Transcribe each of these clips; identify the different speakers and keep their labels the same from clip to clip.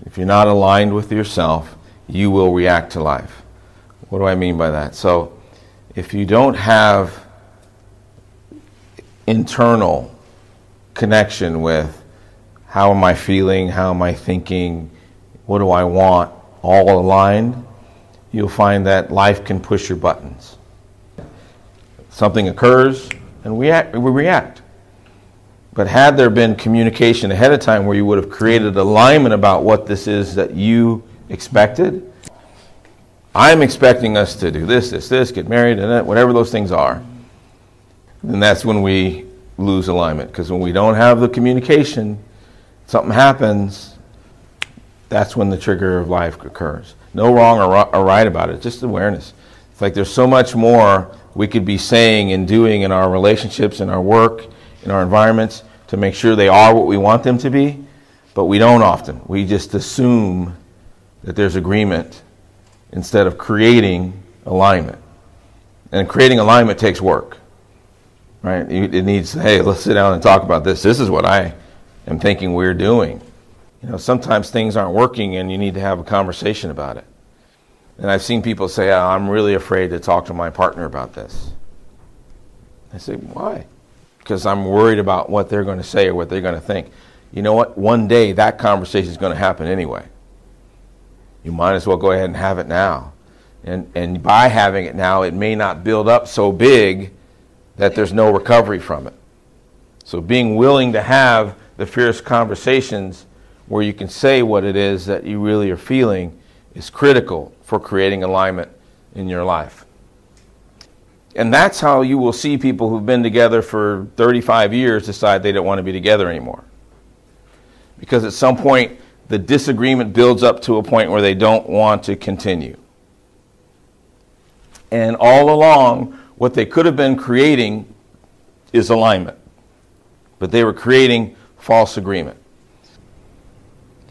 Speaker 1: If you're not aligned with yourself, you will react to life. What do I mean by that? So if you don't have internal connection with how am I feeling, how am I thinking, what do I want, all aligned, you'll find that life can push your buttons. Something occurs and we react. But had there been communication ahead of time where you would have created alignment about what this is that you expected, I'm expecting us to do this, get married, and whatever those things are, then that's when we lose alignment. Because when we don't have the communication, something happens, that's when the trigger of life occurs. No wrong or right about it, just awareness. It's like there's so much more we could be saying and doing in our relationships, in our work, in our environments to make sure they are what we want them to be, but we don't often. We just assume that there's agreement instead of creating alignment. And creating alignment takes work, right? It needs, hey, let's sit down and talk about this. This is what I am thinking we're doing. You know, sometimes things aren't working and you need to have a conversation about it. And I've seen people say, oh, I'm really afraid to talk to my partner about this. I say, why? Because I'm worried about what they're going to say or what they're going to think. You know what? One day that conversation is going to happen anyway. You might as well go ahead and have it now. And by having it now, it may not build up so big that there's no recovery from it. So being willing to have the fierce conversations where you can say what it is that you really are feeling is critical for creating alignment in your life. And that's how you will see people who've been together for 35 years decide they don't want to be together anymore. Because at some point, the disagreement builds up to a point where they don't want to continue. And all along, what they could have been creating is alignment. But they were creating false agreement.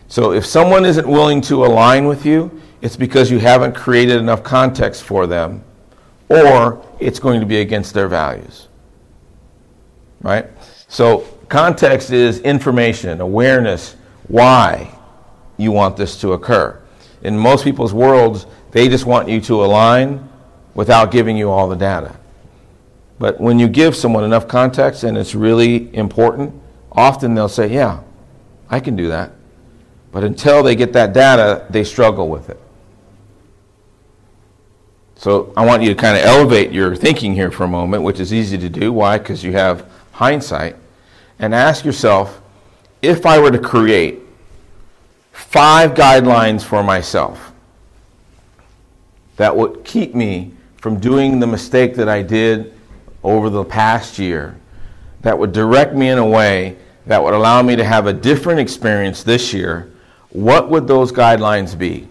Speaker 1: So if someone isn't willing to align with you, it's because you haven't created enough context for them, or it's going to be against their values. Right? So context is information, awareness, why you want this to occur. In most people's worlds, they just want you to align without giving you all the data. But when you give someone enough context and it's really important, often they'll say, yeah, I can do that. But until they get that data, they struggle with it. So I want you to kind of elevate your thinking here for a moment, which is easy to do. Why? Because you have hindsight. And ask yourself, if I were to create 5 guidelines for myself that would keep me from doing the mistake that I did over the past year, that would direct me in a way that would allow me to have a different experience this year, what would those guidelines be?